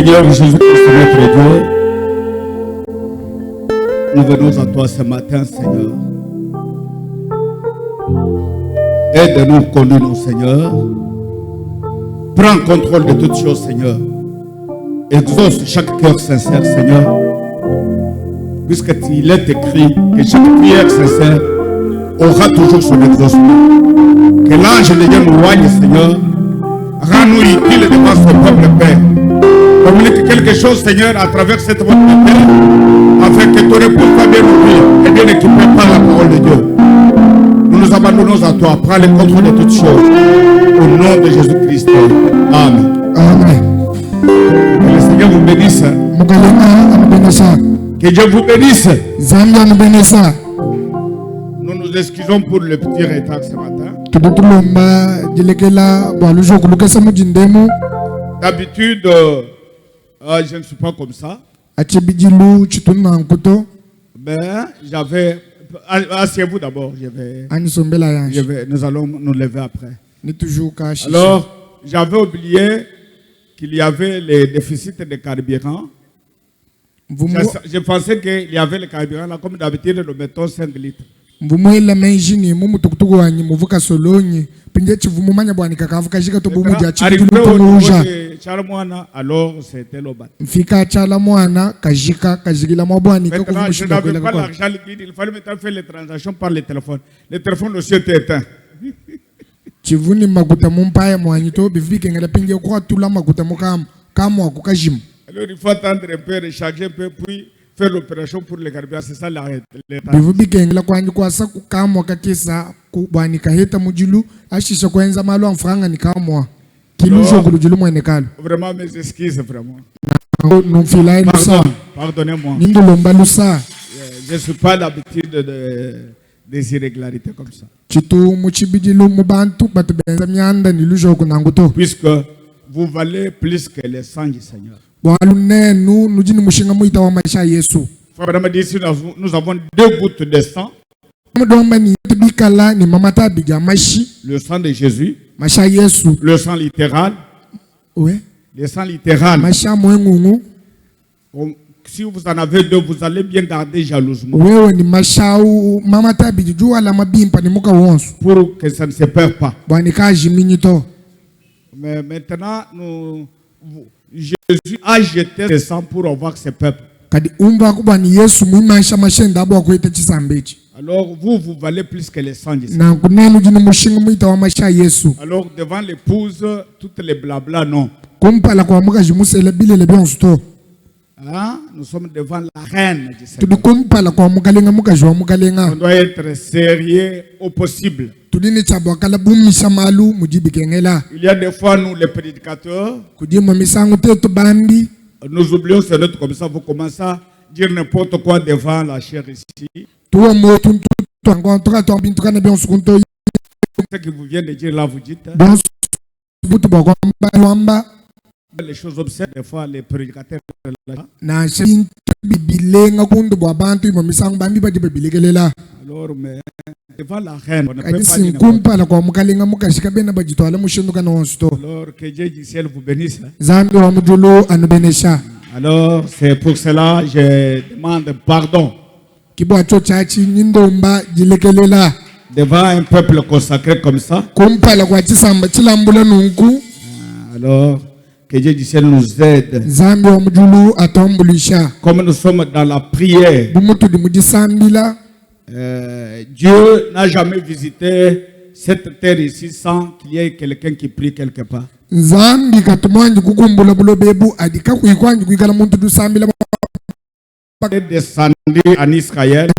Seigneur Jésus-Christ, notre Dieu, nous venons à toi ce matin, Seigneur. Aide-nous, conduis-nous, Seigneur. Prends contrôle de toutes choses, Seigneur. Exauce chaque cœur sincère, Seigneur. Puisqu'il est écrit que chaque prière sincère aura toujours son exaucement. Que l'ange de Dieu nous loigne, Seigneur. Rends-nous utiles devant son peuple, Père. Communique quelque chose, Seigneur, à travers cette votre terre, afin que ton époux soit bien nourri et bien équipé par la parole de Dieu. Nous nous abandonnons à toi. Prends le contrôle de toutes choses. Au nom de Jésus-Christ. Amen. Amen. Que le Seigneur vous bénisse. Que Dieu vous bénisse. Nous nous excusons pour le petit retard ce matin. D'habitude, je ne suis pas comme ça. Mais j'avais... Asseyez-vous d'abord. Nous allons nous lever après. Alors, j'avais oublié qu'il y avait les déficits de carburant. Je pensais qu'il y avait le carburant là, comme d'habitude, nous mettons 5 litres. Alors c'était le bâtiment. Maintenant, je n'avais pas l'argent liquide, il fallait maintenant faire les transactions par le téléphone. Le téléphone aussi était éteint. Alors il faut attendre un peu, recharger un peu, puis faire l'opération pour le carburant. C'est ça l'arrêt. Vraiment mes excuses, vraiment. Pardonnez-moi. Je ne suis pas d'habitude des irrégularités comme ça. Puisque vous valez plus que les sangs du Seigneur. Nous avons 2 gouttes de sang. Le sang de Jésus. Le sang littéral. Oui. Le sang littéral. Si vous en avez 2, vous allez bien garder jalousement. Pour que ça ne se perd pas. Mais maintenant, Jésus a jeté le sang pour avoir ses peuples. Alors vous valez plus que les sangs. Alors devant l'épouse, toutes les blabla, non. Hein? Nous sommes devant la reine du Seigneur. On doit être sérieux au possible. Il y a des fois, nous les prédicateurs, nous oublions ce notre comme ça, vous commencez à dire n'importe quoi devant la chair ici. Ce que vous venez de dire là, vous dites. Les choses obscènes, des fois, les prédicateurs. Alors, mais devant la reine, on ne peut pas dire. Alors, que Dieu du ciel vous bénisse. Alors, c'est pour cela que je demande pardon. Devant un peuple consacré comme ça. Alors, que Dieu du ciel nous aide. Comme nous sommes dans la prière, Dieu n'a jamais visité cette terre ici sans qu'il y ait quelqu'un qui prie quelque part. Il est descendu en Israël.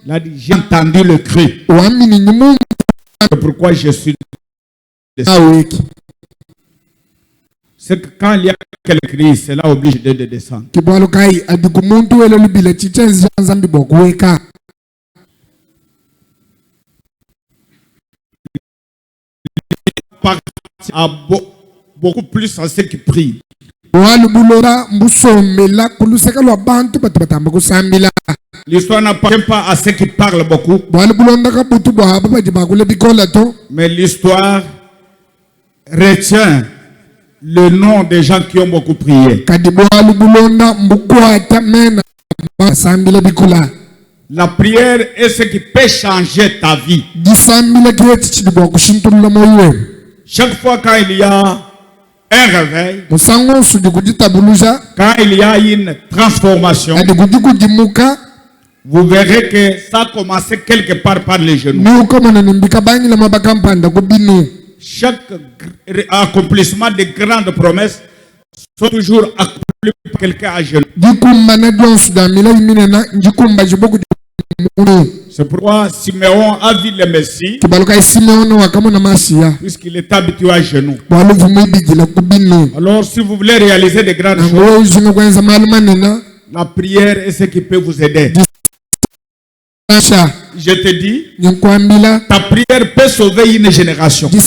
Il a dit, j'ai entendu le cri. C'est pourquoi je suis descendu. C'est que quand il y a quelqu'un qui crie, cela oblige de descendre. À beaucoup plus à ceux qui prient. L'histoire n'appartient pas à ceux qui parlent beaucoup. Mais l'histoire retiens le nom des gens qui ont beaucoup prié. La prière est ce qui peut changer ta vie. Chaque fois quand il y a un réveil, quand il y a une transformation, vous verrez que ça a commencé quelque part par les genoux. Chaque accomplissement de grandes promesses sont toujours accomplis par quelqu'un à genoux. C'est pourquoi Siméon a vu le Messie, puisqu'il est habitué à genoux. Alors si vous voulez réaliser de grandes choses, la prière est ce qui peut vous aider. Je te dis, ta prière peut sauver une génération. Ta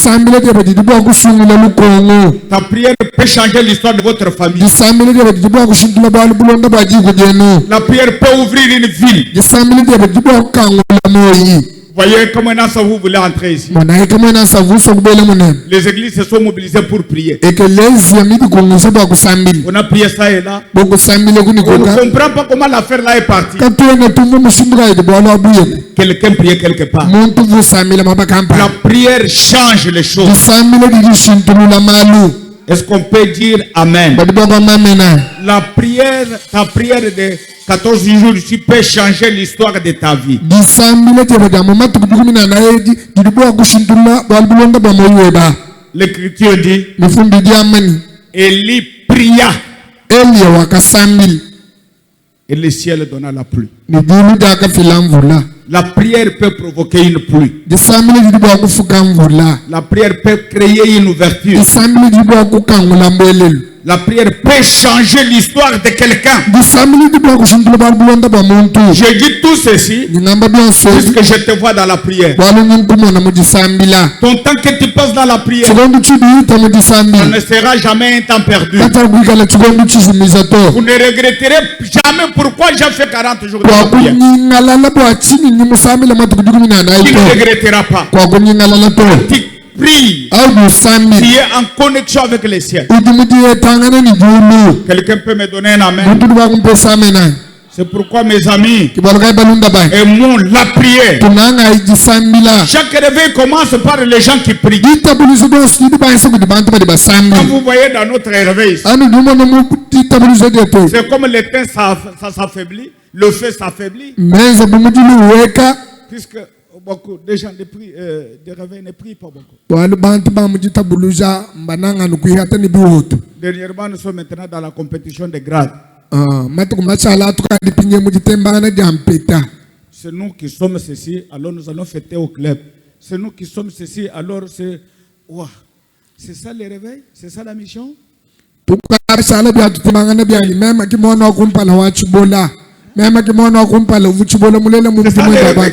prière peut changer l'histoire de votre famille. La prière peut ouvrir une ville. Voyez comment vous voulez entrer ici. Les églises se sont mobilisées pour prier. On a prié ça et là. On ne comprend pas comment l'affaire là est partie. Quelqu'un priait quelque part. La prière change les choses. Est-ce qu'on peut dire Amen? La prière, ta prière de 14 jours, tu peux changer l'histoire de ta vie. L'Écriture dit, Élie pria et le ciel donna la pluie. La prière peut provoquer une pluie. La prière peut créer une ouverture. La prière peut changer l'histoire de quelqu'un. Je dis tout ceci puisque je te vois dans la prière. Ton temps que tu passes dans la prière, ça ne sera jamais un temps perdu. Vous ne regretterez jamais pourquoi j'ai fait 40 jours de prière. Tu ne regretteras pas. Prie, qui est en connexion avec les cieux. Quelqu'un peut me donner un amen? C'est pourquoi mes amis, aimons la prière. Chaque réveil commence par les gens qui prient. Quand vous voyez dans notre réveil, c'est comme l'étain ça s'affaiblit, le feu s'affaiblit. Puisque beaucoup de gens de réveil ne prient pas beaucoup. Dernièrement, nous sommes maintenant dans la compétition des grades. C'est nous qui sommes ceci, alors nous allons fêter au club. C'est nous qui sommes ceci, alors c'est... Wow. C'est ça le réveil? C'est ça la mission? Même qui m'en a compris le vuchibolo mulele mumtimwe baba.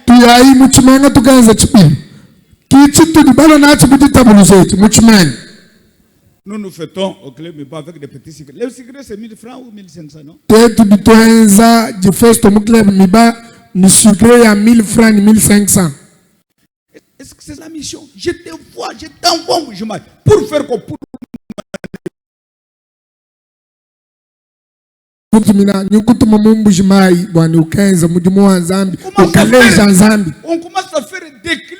Tuyai muchimanga tukaanza chipi. Kichi tu dibalo na chibuti tabuluze muchimani. Nous fêtons au club mais pas avec des petits secrets. Les secrets c'est 1000 francs ou 1500 non? Tu bitoenza du festo mu club mi ba ni secret à 1000 francs ni 1500. Est-ce que c'est la mission? Je te vois, je t'envoie pour faire quoi? Pour on commence à faire des clics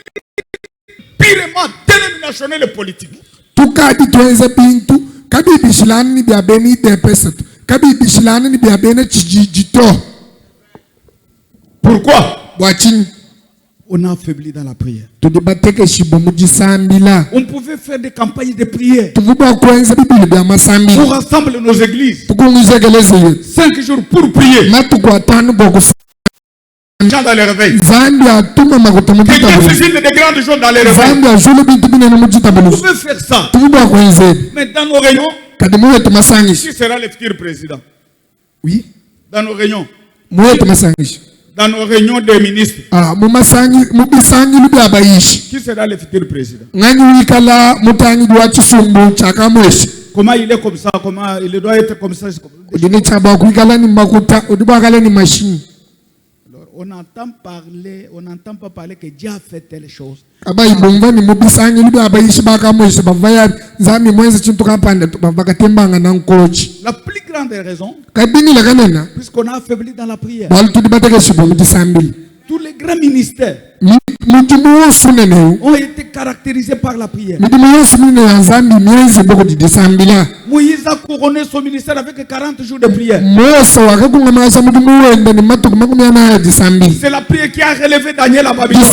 purement dénominationnels et politiques. Tout cas, dit toi un pintu, kabi bishlan ni biabeni de pesat, kabi bishlan ni biabeni chijito. Pourquoi? Watching. On a affaibli dans la prière. On pouvait faire des campagnes de prière pour rassembler nos églises. 5 jours pour prier. Gens dans les réveils. Quelqu'un faisait des grandes choses dans les réveils. Vous pouvez faire ça. Mais dans nos réunions, qui sera le futur président? Oui. Dans nos réunions. Dans nos réunions des ministres. Qui sera le futur président? Comment il est comme ça? Comment il doit être comme ça? Alors, on n'entend pas parler que Dieu a fait telle chose. La plus grande raison, puisqu'on a affaibli dans la prière. Tous les grands ministères ont été caractérisés par la prière. Moïse a couronné son ministère avec 40 jours de prière. C'est la prière qui a relevé Daniel à Babylone.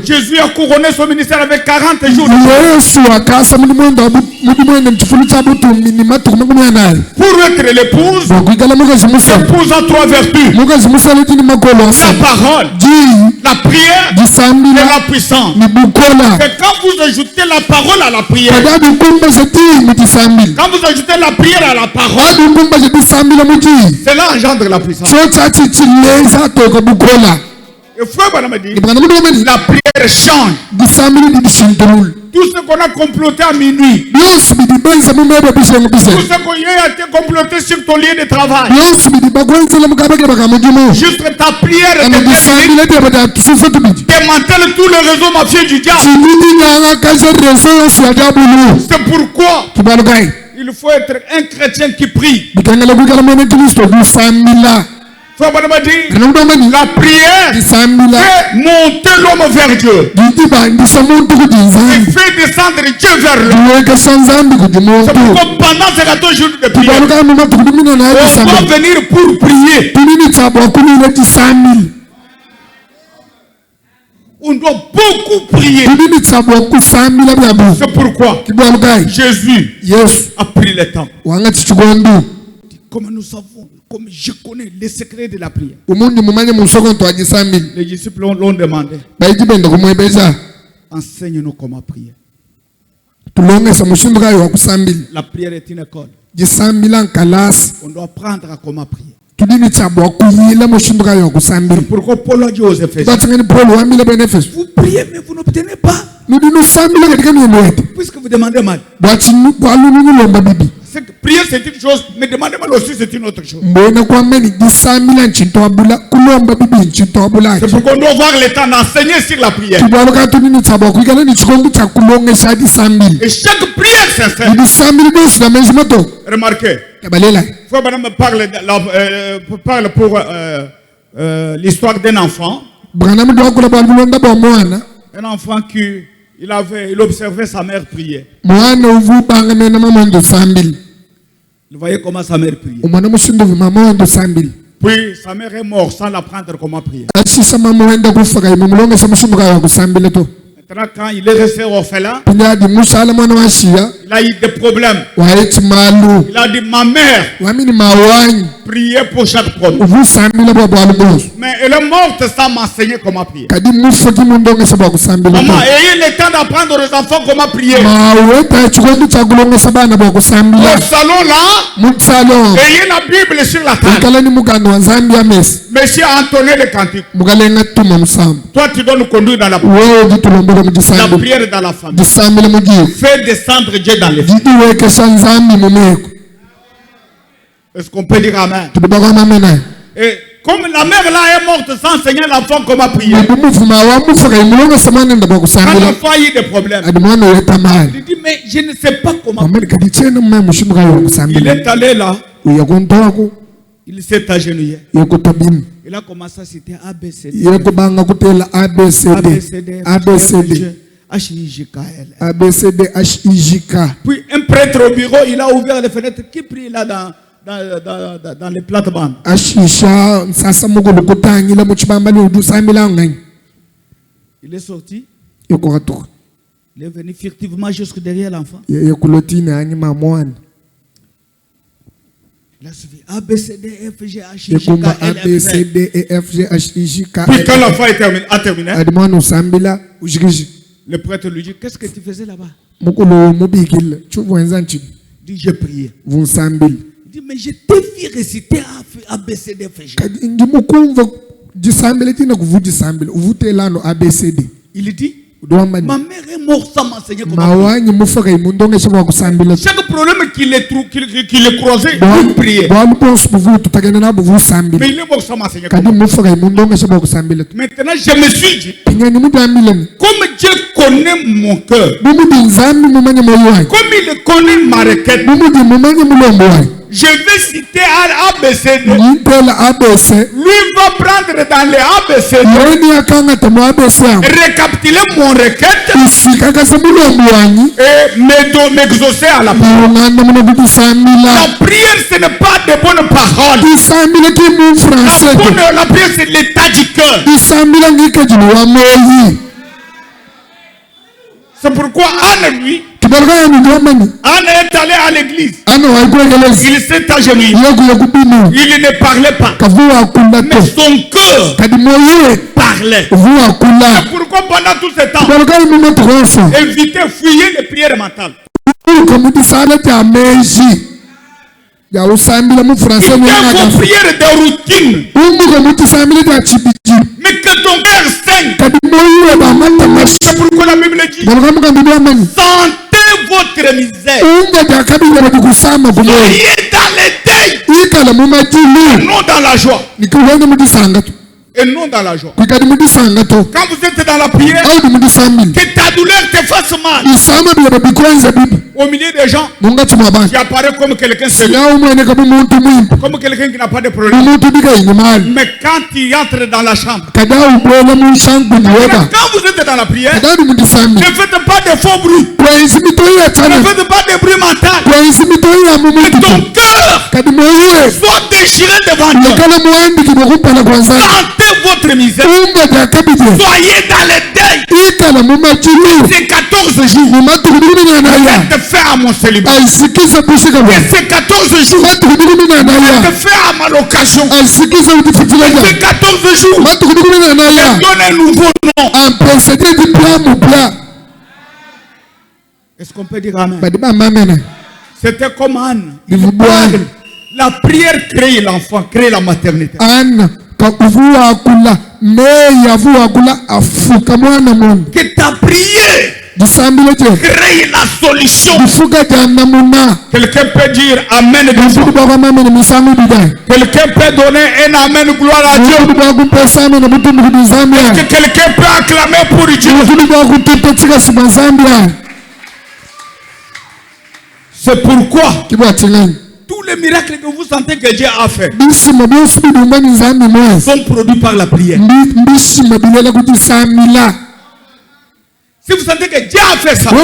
Jésus a couronné son ministère avec 40 jours de prière. Pour être l'épouse, l'épouse a 3 vertus: la parole, la prière et la puissance. Et quand vous ajoutez la parole à la prière, quand vous ajoutez la prière à la parole, cela engendre la puissance. Et frère Branham dit, la prière change. Tout ce qu'on a comploté à minuit, tout ce qui a été comploté sur ton lieu de travail, juste ta prière démantèle tout le réseau mafieux du diable. C'est pourquoi il faut être un chrétien qui prie. La prière fait monter l'homme vers Dieu et fait descendre Dieu vers lui. C'est pourquoi pendant ces 14 jours de prière, on doit venir pour prier. On doit beaucoup prier. C'est pourquoi Jésus a pris le temps. Comme nous savons, comme je connais les secrets de la prière, les disciples l'ont demandé: enseigne-nous comment prier. La prière est une école. On doit apprendre à comment prier. Pourquoi Paul a dit aux Éphésiens: vous priez mais vous n'obtenez pas, puisque vous demandez mal. Prier c'est une chose, mais demander mal aussi c'est une autre chose. C'est pourquoi on doit avoir le temps d'enseigner sur la prière. Et chaque prière sincère. Remarquez, Frère Branham parle pour l'histoire d'un enfant. Un enfant qui il observait sa mère prier. Vous voyez comment sa mère priait. Puis sa mère est morte sans l'apprendre comment prier. Maintenant, quand il est resté orphelin, il a eu des problèmes. Il a dit: ma mère priait pour chaque problème, mais elle est morte sans m'enseigner comment prier. Maman, ayez le temps d'apprendre aux enfants comment prier. Au salon là, ayez la Bible sur la table. Monsieur a entonné le cantique. Toi, tu dois nous conduire dans la prière. La prière dans la famille. Fais descendre Dieu dans les familles. Est-ce qu'on peut dire amen? Et comme la mère là est morte sans enseigner l'enfant comment prier, quand l'enfant a eu des problèmes, il dit: mais je ne sais pas comment prier. Il est allé là, il s'est agenouillé, il a commencé à citer ABCD, HIJK. Puis un prêtre au bureau, il a ouvert les fenêtres. Qui prie là dans les plates-bandes? Il est sorti. Il est venu furtivement jusque derrière l'enfant. Il a suivi ABCD, FG, HIJK. Puis quand l'enfant a terminé, le prêtre lui dit: qu'est-ce que tu faisais là-bas? Il dit: j'ai prié. Il dit: mais je t'ai vu réciter ABCD, FG. Il dit: Ma mère est morte sans m'enseigner comment prier. Chaque problème qu'il est croisé, il priait. Mais il est mort sans m'enseigner comment. Maintenant, je me suis dit, comme Dieu connaît mon cœur, comme il connaît ma requête, je vais citer ABCD. Lui va prendre dans les ABCD, récapituler mon requête et m'exaucer à la prière. La prière, ce n'est pas de bonnes paroles. La prière, c'est l'état du cœur. C'est pourquoi Anne, lui, Anne est allé à l'église. Il s'est agenouillé. Il ne parlait pas. Mais son cœur parlait. C'est pourquoi pendant tout ce temps, éviter, fuyer les prières mentales. Il y a vos prières de routine. Mais que ton cœur saigne. C'est pourquoi la Bible dit, sentez votre misère. Soyez dans les deuils. Et non dans la joie. Et non dans la joie. Quand vous êtes dans la prière, que ta douleur te fasse mal. Au milieu des gens, tu apparais comme quelqu'un comme quelqu'un qui n'a pas de problème. Mais quand tu entres dans la chambre, quand vous êtes dans la prière, ne faites pas de faux bruits. Ne faites pas de bruit mental. Mais ton cœur soit déchiré devant Dieu. Sentez votre misère. Soyez dans le deuil. C'est 14 jours. Faites faire à mon célibat. C'est 14 jours. Faites faire à ma location. C'est 14 jours. Donne un nouveau nom. Est-ce qu'on peut dire amen? C'était comme Anne. La prière crée l'enfant, crée la maternité. Que ta prière crée la solution. Quelqu'un peut dire amen. Quelqu'un peut donner un amen, gloire à Dieu. Que quelqu'un peut acclamer pour Dieu. C'est pourquoi tous les miracles que vous sentez que Dieu a fait sont produits par la prière. Si vous sentez que Dieu a fait ça, Dieu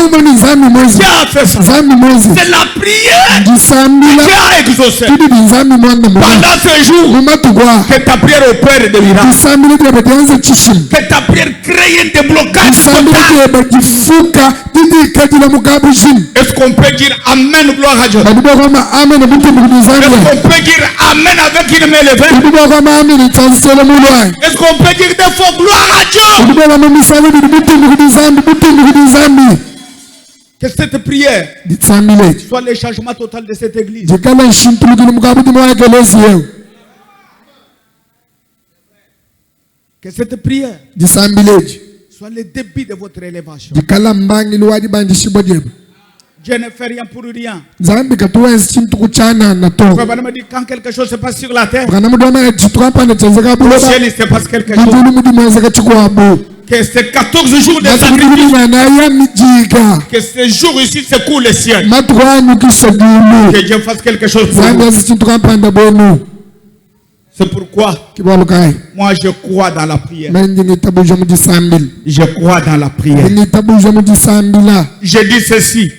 a fait ça. C'est la prière que Dieu a exaucé. Pendant ce jour, que ta prière opère des miracles. Que ta prière crée un déblocage total. Est-ce qu'on peut dire amen, gloire à Dieu? Est-ce qu'on peut dire amen avec une main levée? Est-ce qu'on peut dire des fois gloire à Dieu? Que cette prière soit le changement total de cette église. Que cette prière soit le début de votre élévation. Dieu ne fait rien pour rien. Quand quelque chose se passe sur la terre, au ciel il se passe quelque chose. Que ces 14 jours de sacrifice, que ces jours ici secouent le ciel. Que Dieu fasse quelque chose pour nous. C'est pourquoi moi je crois dans la prière. Je crois dans la prière. Je dis ceci.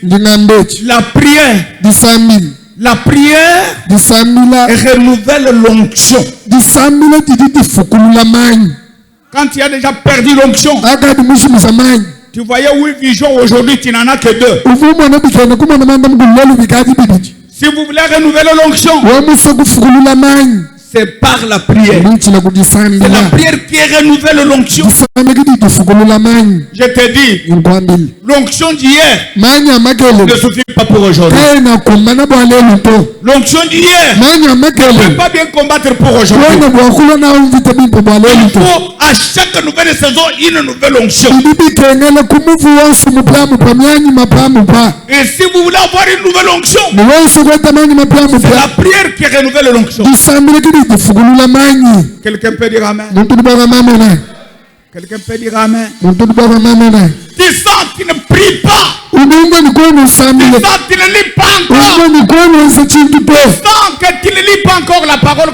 La prière renouvelle l'onction. Quand tu as déjà perdu l'onction, tu voyais 8 visions, aujourd'hui tu n'en as que 2. Si vous voulez renouveler l'onction, c'est par la prière. C'est la prière qui renouvelle l'onction. Je te dis, l'onction d'hier ne suffit pas pour aujourd'hui. L'onction d'hier ne peut pas bien combattre pour aujourd'hui. Il faut À chaque nouvelle saison, une nouvelle onction. Et si vous voulez avoir une nouvelle onction, c'est la prière qui renouvelle l'onction. Quelqu'un peut dire amen. Quelqu'un peut dire amen. Tu sens que tu ne pries pas. Tu sens que tu ne lis pas encore. Tu sens que tu ne lis pas encore la parole.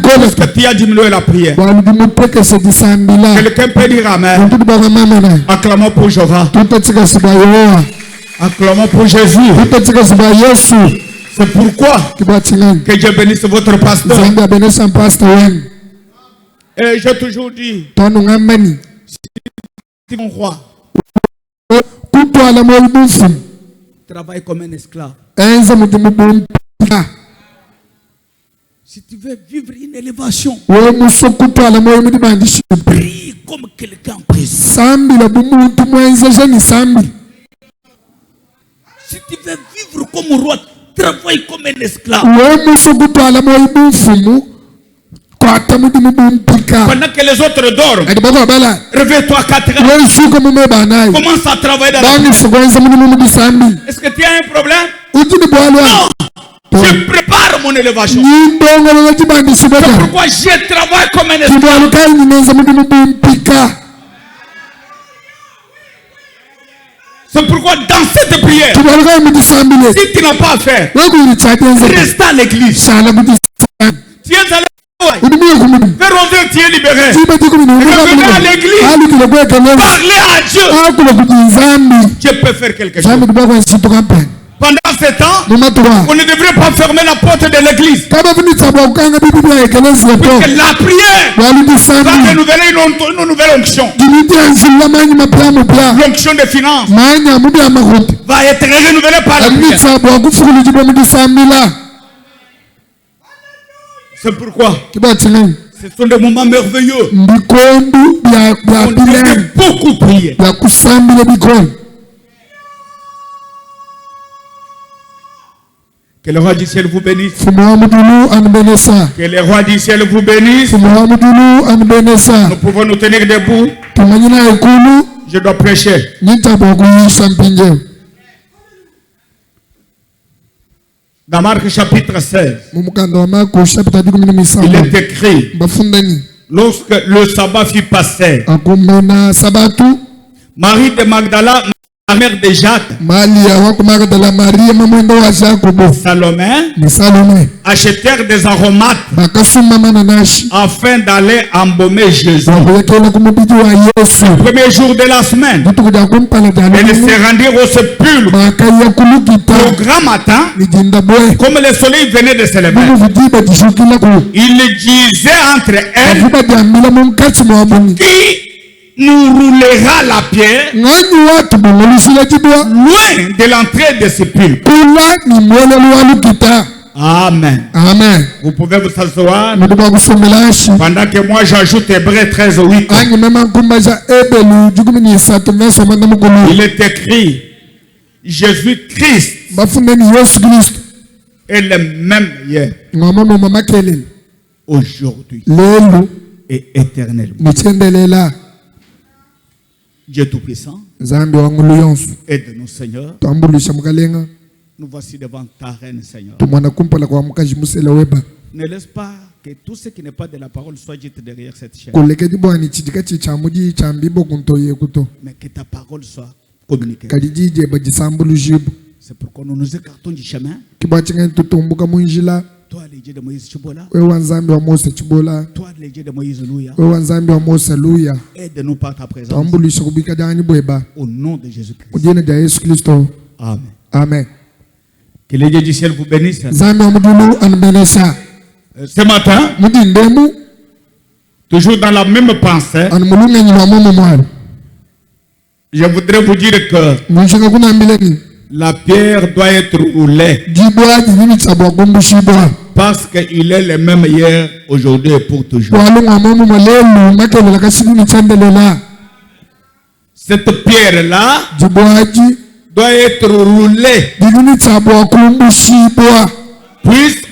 Parce que tu as diminué la prière. Quelqu'un peut dire amen. Acclamons pour Jéhovah. Acclamons pour Jésus. C'est pourquoi que Dieu bénisse votre pasteur. Et j'ai toujours dit, si mon roi travaille comme un esclave, si tu veux vivre une élévation, prie comme quelqu'un en prison. Si tu veux vivre comme un roi, travaille comme un esclave. Pendant que les autres dorment, réveille-toi à 4 heures. Commence à travailler dans la vie. Est-ce que tu as un problème? Non. Je prépare mon élévation. C'est pourquoi je travaille comme un esclave. C'est pourquoi dans cette prière, si tu n'as pas à faire, reste à l'église. Tu es à vers 11h, tu es libéré. Revenez à l'église. Parlez à Dieu. Dieu peut faire quelque chose. Pendant ce temps, on ne devrait pas fermer la porte de l'église. Parce que la prière va renouveler une nouvelle onction. L'onction des finances va être renouvelée par la prière. C'est pourquoi ce sont des moments merveilleux. On devrait beaucoup prier. Que le roi du ciel vous bénisse. Que le roi du ciel vous bénisse. Nous pouvons nous tenir debout. Je dois prêcher. Dans Marc chapitre 16, il est écrit, lorsque le sabbat fut passé, Marie de Magdala, la mère de Jacques, Salomé, achetèrent des aromates afin d'aller embaumer Jésus. Le premier jour de la semaine, elles se rendirent au sépulcre au grand matin, comme le soleil venait de se lever. Il disait entre elles, qui nous roulera la pierre loin de l'entrée de ce sépulcre. Amen. Amen. Vous pouvez vous asseoir pendant que moi j'ajoute Hébreux 13, 8. Il est écrit, Jésus-Christ est le même hier, aujourd'hui et éternellement. Dieu Tout-Puissant, aide-nous Seigneur. Nous voici devant ta reine, Seigneur. Ne laisse pas que tout ce qui n'est pas de la parole soit dit derrière cette chaîne. Mais que ta parole soit communiquée. C'est pourquoi nous nous écartons du chemin. Toi, les dieux de Moïse Chibola. Toi, les dieux de Moïse Louia. Aide-nous par ta présence. Au nom de Jésus-Christ. Amen. Amen. Que les dieux du ciel vous bénissent. Ce matin, toujours dans la même pensée, je voudrais vous dire que la pierre doit être roulée. Parce qu'il est le même hier, aujourd'hui et pour toujours. Cette pierre-là doit être roulée.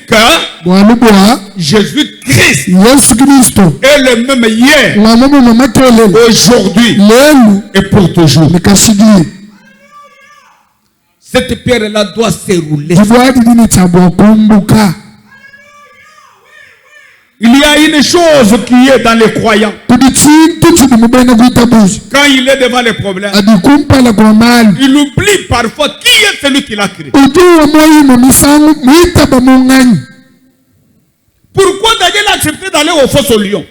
que bwalo bwa Jésus-Christ Yesu Kristo est le même hier, ngamo mama kelele aujourd'hui lelu et pour toujours. likashigi Cette pierre-là doit s'érouler. jibwadi dini tabwa kumbuka Il y a une chose qui est dans les croyants. kudi chintu chini mubena kuitabuzi Quand il est devant les problèmes, adikumpala kwa mali il oublie parfois qui est celui qui l'a créé. ujuwa moyi mumisangu muitaba mung'anyi Pourquoi Daniel a accepté d'aller au fosse au lion?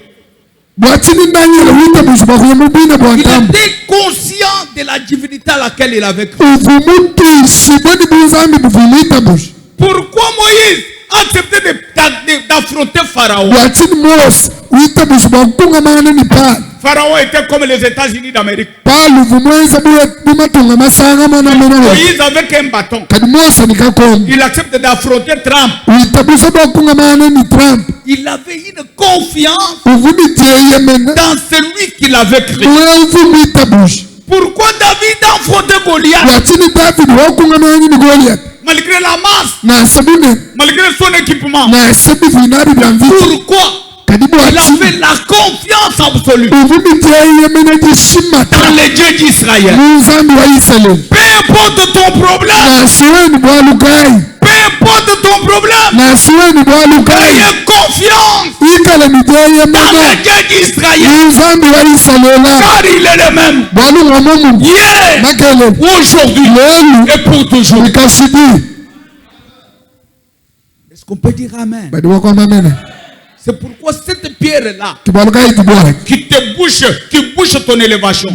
bwachini ndanyele uitabuzi bakuye mubina bwa Il ntambo était conscient de la divinité à laquelle il avait cru. uvumutushi bweni buzambi buvuma itabuzi Pourquoi Moïse a accepté d'affronter Pharaon? bwachini mose uitabuzi bwakungamana ni pali Pharaon était comme les États-Unis d'Amérique. pali uvumwenza bumatunga masanga mwana Moïse avec un bâton. kadi mose nikakomba Il accepte d'affronter Trump. uitabuzi bwakungamana ni trump Il avait une confiance uvumijeyemena dans celui qui l'avait créé. uwe uvuma itabuzi Pourquoi David a affronté Goliath bwachini davidi wakungamana ni goliath malgré la masse, nasebune malgré son équipement? nasebivinabi bya mvita Pourquoi? kadi Il bwachini avait la confiance absolue uvumijeyemena gishimata dans les dieux d'Israël. muzambi wa israeli Peu importe ton problème, nasiweni bwalugayi peu importe ton problème, nasiweni bwalugayi ayez confiance ikala dans mijeyemena les dieux d'Israël, muzambi wa israeli car il est le même bwalung'omomu hier, makelele aujourd'hui lelu et pour toujours. likashidi Est-ce qu'on peut dire amen? badi wakwamamena C'est pourquoi cette pierre-là kibwalugayi dibwaki qui bouche ton élévation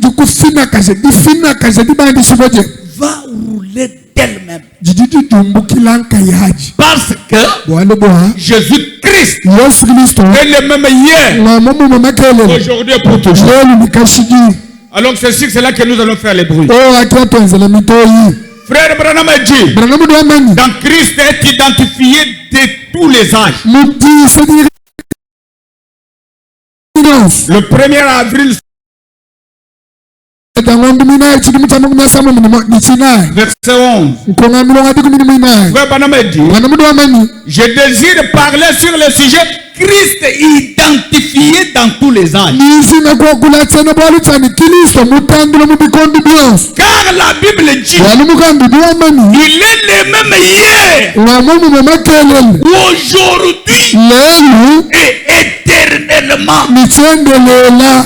dikufinakaze difinakaze dibandisiboje va rouler d'elle-même. jidididumbukilanka yaji Parce que bwalo bwa Jésus-Christ yesu kristo est le même hier, ng'amomumo makelele aujourd'hui et pour toujours. lelu likashidi Alors c'est sûr que c'est là que nous allons faire les bruits. o akiatwenzela mitoyi Frère Branham a dit, brangamudu wamanyi dans Christ est identifié de tous les âges. mutisediri Le 1er avril, tangondu minayi chidimu cha makumi asanu nichinayi verset 11. nkonga milongo adi kumi nimuinayi Frère Branham a dit, brangamudu wamanyi je désire parler sur le sujet Christ identifié dans tous les âges. nisina kuwakulatsena bwalutsani kristo mutandula mubikondi byonse Car la Bible dit, walumukambidi wamanyi il est le même hier, ng'amomumo makelele aujourd'hui lelu et éternellement. nichendelela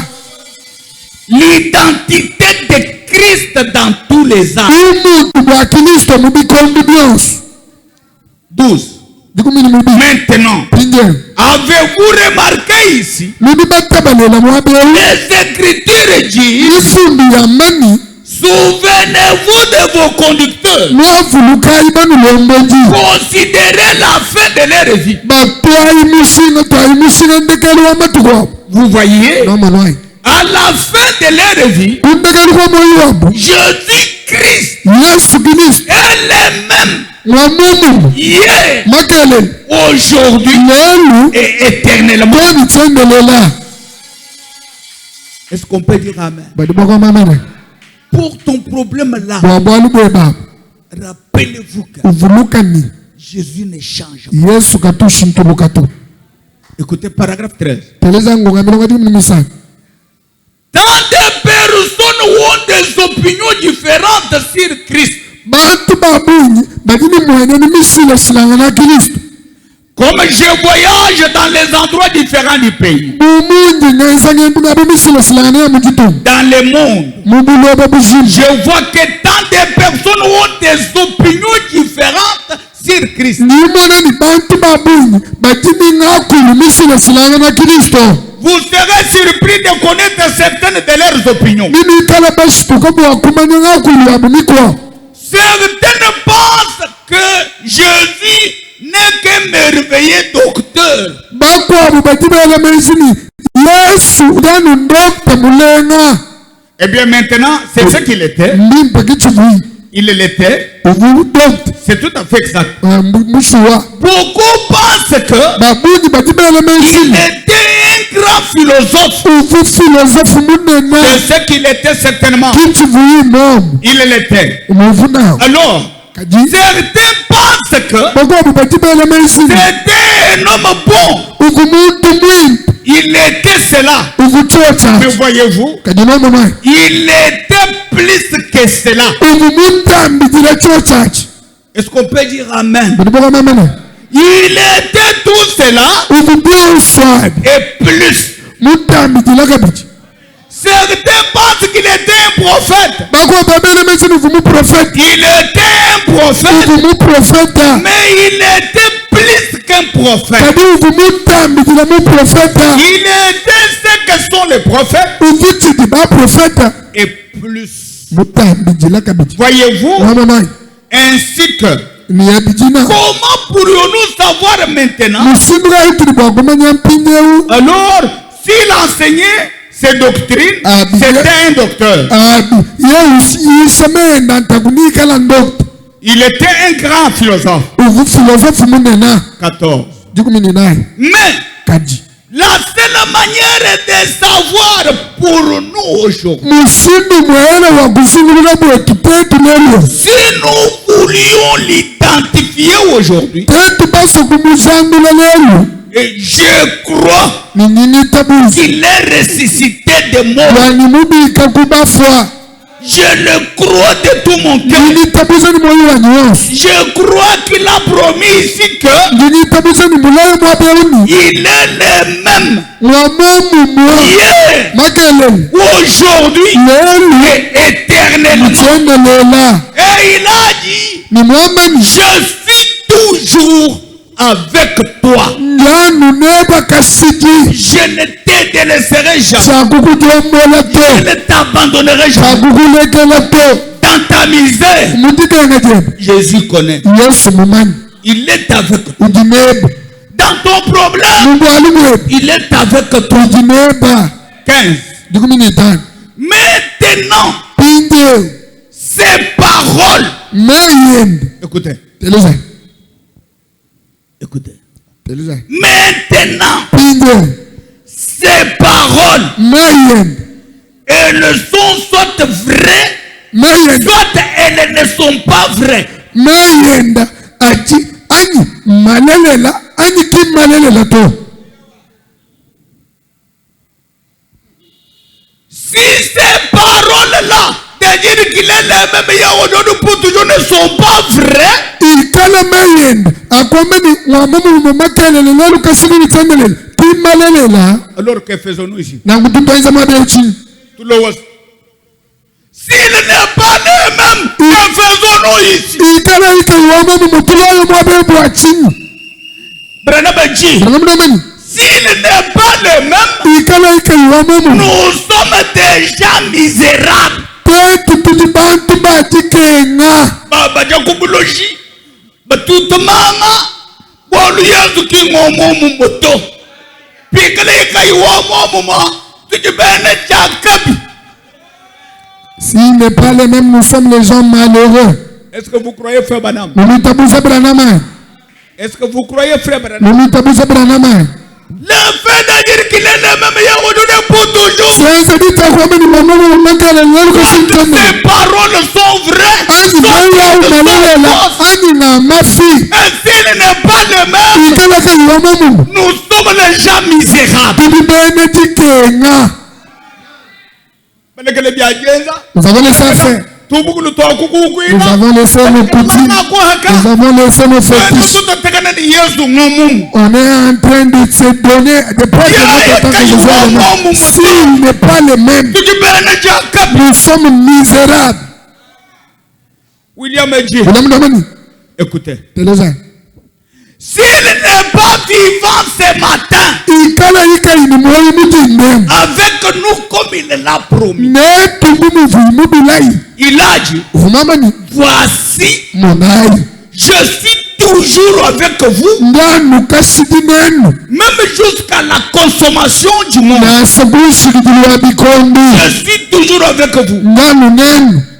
L'identité de Christ dans tous les âges. umutu bwa kristo mubikondi byonse 12. dikumi nimubi Maintenant, pinje avez-vous remarqué ici, mudi batabalela mwabewu les Écritures disent, ifumbi ya mani souvenez-vous de vos conducteurs, mwavulukayi banulomboji considérez la fin de leur vie. twayimushinga ndekeli wa matuku wabo Vous voyez, nomalwayi à la fin de leur vie, kundekeli kwa moyi wabo Jésus-Christ yesu kristo est le même ng'amomumo hier, makelele aujourd'hui lelu et éternellement. twanichendelela Est-ce qu'on peut dire amen? badi bakwamamene Pour ton problème là, bwabwalu bwe baba rappelez-vous que uvulukani Jésus ne change pas. yesu katushintulukato Écoutez paragraphe 13. teleza ngonga milongo adi minimisanu Tant des personnes ont des opinions différentes sur Christ, bantu babunyi badini mwene ni misile silanga na kristo comme je voyage dans les endroits différents du pays, bumunyi ngenza ngendu ngabo misile silanga ya mukitungu dans le monde, mubuloba bushini je vois que tant de personnes ont des opinions différentes sur Christ. nimona ni bantu babunyi badini ngakulu misile silanga na kristo Vous serez surpris de connaître certaines de leurs opinions. nimikala bashituka bwakumanya ngakulu yabo mikwa Certaines pensent que Jésus n'est qu'un merveilleux docteur. bakwabo badibelemezini yesu danu ndokta mulenga Eh bien maintenant, c'est ce qu'il était. limpa kichivui Il l'était. uvu dokta C'est tout à fait exact. mushuwa Beaucoup pensent que babunyi il badibelemezini était un grand philosophe. uvu filosofu munene C'est ce qu'il était certainement. kichivui nomu Il l'était. umuvu nawo Alors, kaji certains pensent que c'était un homme bon. Il était cela. Mais voyez-vous, il était plus que cela. Est-ce qu'on peut dire amen? Il était tout cela et plus. Certains pensent qu'il était un prophète. Il était un prophète, mais il était plus qu'un prophète. Il était ce que sont les prophètes et plus. Voyez-vous, ainsi que comment pourrions-nous savoir maintenant? Alors, s'il enseignait ces doctrines, c'était un docteur. Il était un grand philosophe. 14. Mais la seule manière de savoir pour nous aujourd'hui, si nous voulions l'identifier aujourd'hui, et je crois qu'il est ressuscité de mort. Je le crois de tout mon cœur. Je crois qu'il a promis ici que il est le même hier, aujourd'hui et éternellement. Et il a dit, je suis toujours avec toi. Je ne te délaisserai jamais. Je ne t'abandonnerai jamais. Dans ta misère, Jésus connaît. Il est avec toi. Dans ton problème, il est avec toi. 15. Maintenant, ces paroles. Écoutez. Écoutez. Maintenant, ces paroles, elles sont soit vraies, soit elles ne sont pas vraies. Si ces paroles-là, de dire qu'il est le même Yahweh pour toujours, ne sont pas vraies, alors que faisons-nous ici? S'il n'est pas le même, que faisons-nous ici? S'il n'est pas le même, nous sommes déjà misérables. S'il n'est pas le même, nous sommes les gens malheureux. Est-ce que vous croyez, frère Branham? Est-ce que vous croyez, frère Branham? Le fait de dire qu'il est le même Yahweh pour toujours, ces paroles sont vraies, et s'il n'est pas le même, nous sommes les gens misérables. Nous avons laissé faire. Nous avons laissé nos coutumes. Nous avons laissé nos fétiches. On est en train de se donner, de prendre notre temps que Jésus a donné. S'il n'est pas le même, nous sommes misérables. William dit, écoutez, s'il n'est pas vivant ce matin avec nous comme il l'a promis, il a dit, voici, je suis toujours avec vous, même jusqu'à la consommation du monde. Je suis toujours avec vous.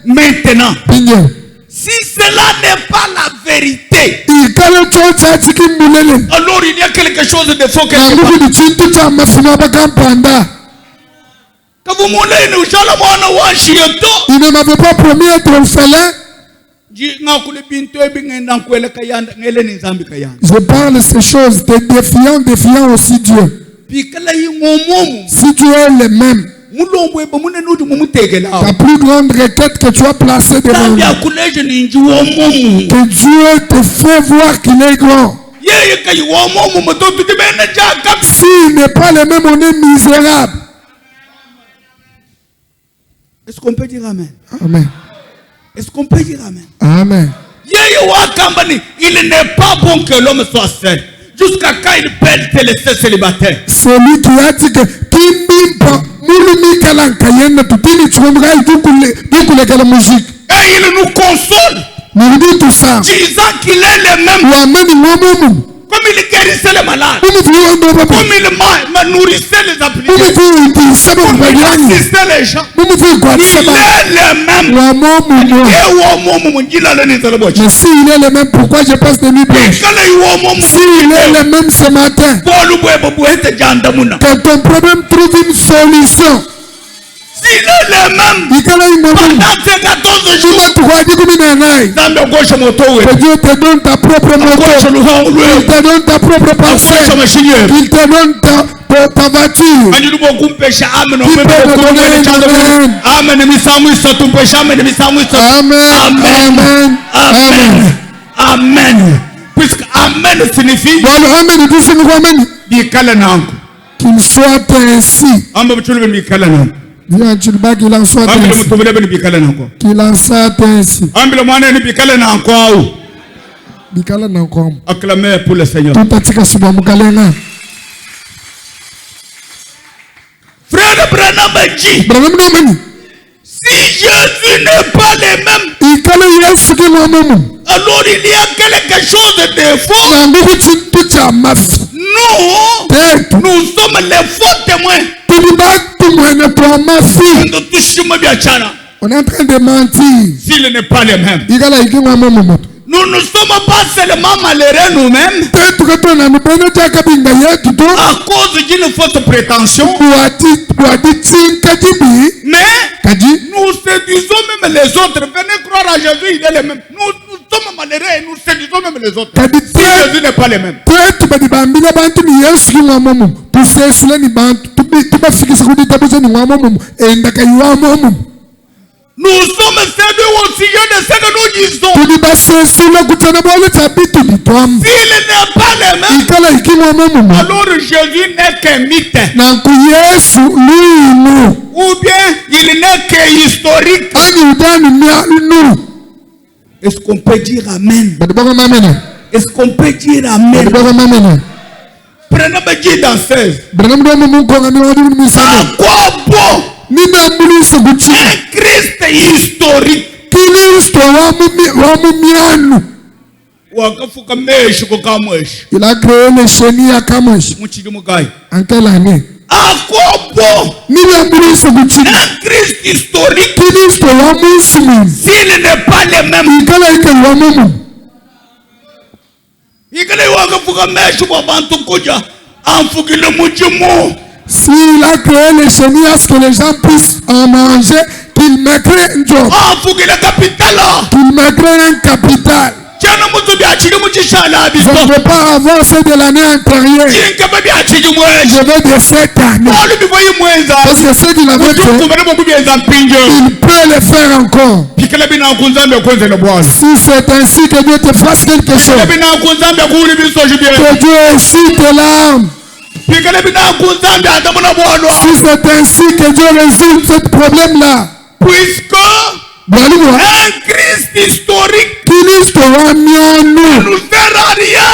Maintenant, si cela n'est pas la vérité, alors il y a quelque chose de faux quelque part. Quand vous m'avez pas promis être orphelin, Je parle ces choses, te défiant aussi Dieu. Si Dieu est le même, ta plus grande requête que tu as placée devant lui, que Dieu te fait voir qu'il est grand. S'il n'est pas le même, on est misérable. Est-ce qu'on peut dire Amen? Amen. Est-ce qu'on peut dire Amen? Amen. Il n'est pas bon que l'homme soit seul. Jusqu'à quand il peut te laisser célibataire? Celui qui a dit que et il nous console, disant qu'il est le même. Comme il guérissait les malades, comme il nourrissait les affligés, comme il assistait les gens, il est le même. Mais s'il est le même, pourquoi je passe de nuit blanche? S'il est le même ce matin, que ton problème trouve une solution. S'il est le même, pendant ces 14 jours, que Dieu te donne ta propre moto, il te donne ta propre pensée, il te donne ta voiture. Amen. Puisque Amen signifie qu'il soit ainsi. Qu'il en soit ainsi. Qu'il en soit ainsi. Acclamez pour le Seigneur. Frère Branham dit, si Jésus n'est pas le même, alors il y a quelque chose de faux. Nous sommes les faux témoins. On est en train de mentir. S'il n'est pas le même, nous ne sommes pas seulement malheureux nous-mêmes à cause d'une fausse prétention, mais nous séduisons même les autres. Venez croire à Jésus, il est le même. Nous sommes malheureux et nous séduisons même les autres. Si Jésus n'est pas le même. Nous sommes séduits au sujet de ce que nous disons. S'il n'est pas le même, alors Jésus n'est qu'un mythe. Ou bien il n'est que historique. Est-ce qu'on peut dire Amen? Est-ce qu'on peut dire Amen? Prenons Bédier dans 16. À quoi bon un Christ historique? Il a créé le chenille à Kamosh. En quelle année? À quoi bon un Christ historique s'il n'est pas le même? S'il a créé les chenilles à ce que les gens puissent en manger, qu'il me crée un job, qu'il me crée un capital. Je ne veux pas avancer de l'année antérieure. Je veux de cette année. Parce que ce qu'il avait fait, il peut le faire encore. Si c'est ainsi que Dieu te fasse quelque chose, que Dieu essuie tes larmes. Si c'est ainsi que Dieu résout ce problème-là, puisque un Christ historique ne nous sert à rien.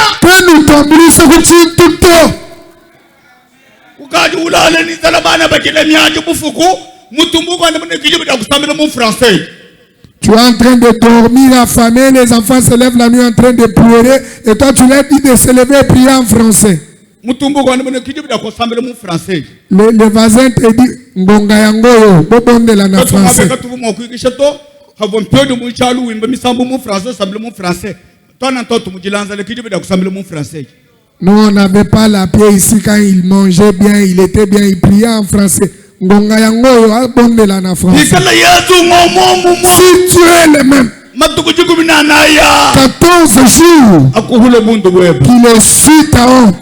Tu es en train de dormir affamé, les enfants se lèvent la nuit en train de pleurer, et toi tu leur dis de se lever et prier en français. Le voisin te dit ngonga yangoyo bobondela na français. Nous on n'avait pas la paix ici quand il mangeait bien, il était bien, il priait en français. Ngonga yangoyo bobondela na français. Si tu es le même, 14 jours qu'il est suite à honte.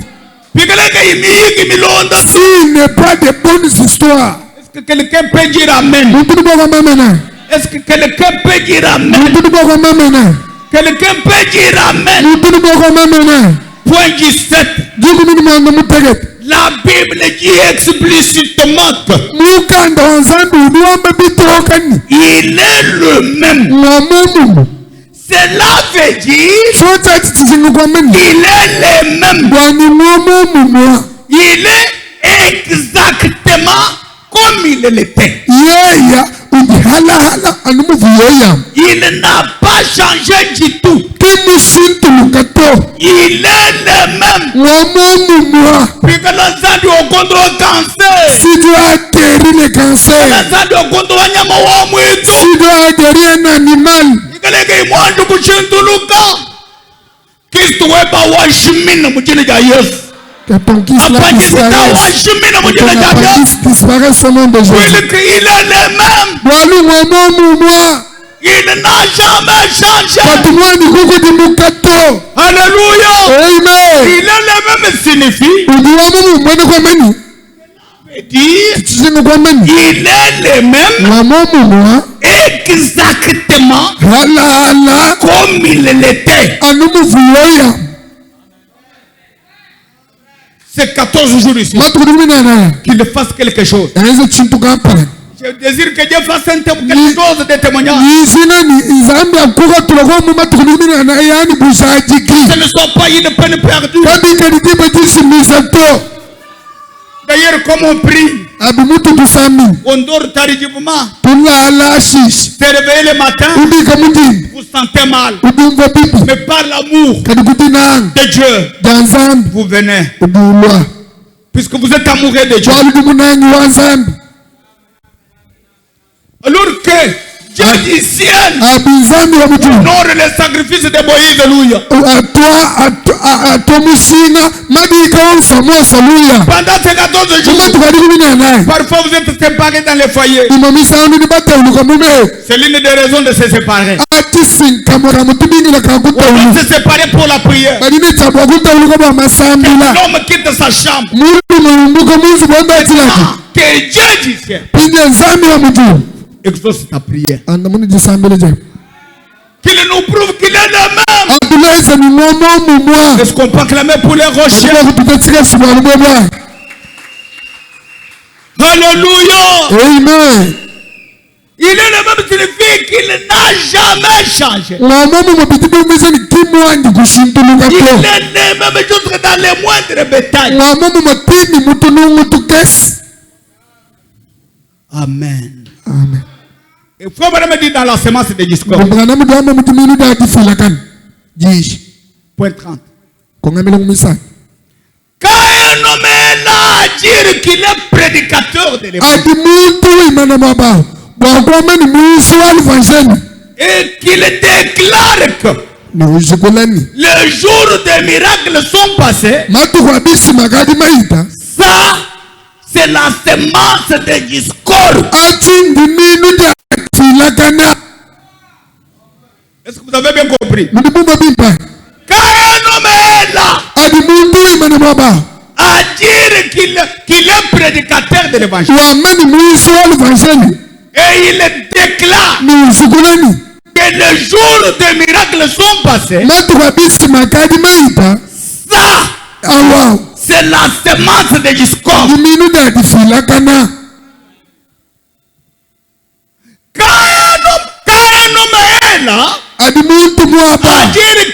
S'il n'est pas de bonnes histoires. Est-ce que quelqu'un peut dire amen? Est-ce que quelqu'un peut dire amen? Quelqu'un peut dire amen? Point 17. La Bible dit explicitement que il est le même. Cela veut dire il est le même. Il est exactement comme il l'était. Il n'a pas changé du tout. Il est le même. Puis que l'ensemble au compte au cancer. Si tu as guéri le cancer, L'ensemble au compte au nyama wa mwitu. si tu as guéri un animal, Ikaleke imwandu kuchintuluka. Kristo weba wa shimina mujini ja Yesu. que ton kiss là disparaisse. Que ton appendice disparaisse au nom de Jésus. Il est le même. Il n'a jamais changé. Alléluia. Amen. Il est le même signifie. Dire il est le même exactement comme il l'était. C'est 14 jours ici qu'il fasse quelque chose. Je désire que Dieu fasse quelque chose de témoignage. Ce ne soit pas une peine perdue. D'ailleurs, comme on prie, on dort tardivement. Se réveiller le matin, vous sentez mal. Mais par l'amour de Dieu, vous venez. Puisque vous êtes amoureux de Dieu. Alors que Dieu du ciel honore le sacrifice de Moïse. Alléluia. Pendant ces 14 jours, parfois vous êtes séparés dans les foyers. C'est l'une des raisons de se séparer. On se séparer pour la prière. L'homme quitte sa chambre. Que Dieu du ciel exauce ta prière. Qu'il nous prouve qu'il est le même. Est-ce qu'on peut acclamer pour les rochers? Alléluia. Amen. Il est le même signifie qu'il n'a jamais changé. Il est le même chose que dans les moindres bétails. Amen. Amen. Il faut vraiment dire dans la sémence de discours. Point 30. Quand un homme est là à dire qu'il est prédicateur de l'évangile et qu'il déclare que les jours des miracles sont passés, ça c'est la sémence de discours. Est-ce que vous avez bien compris? Quand un homme est là à dire qu'il est prédicateur de l'évangile et il déclare que les jours des miracles sont passés, ça c'est la sémence de discours. Quand un homme est là à dire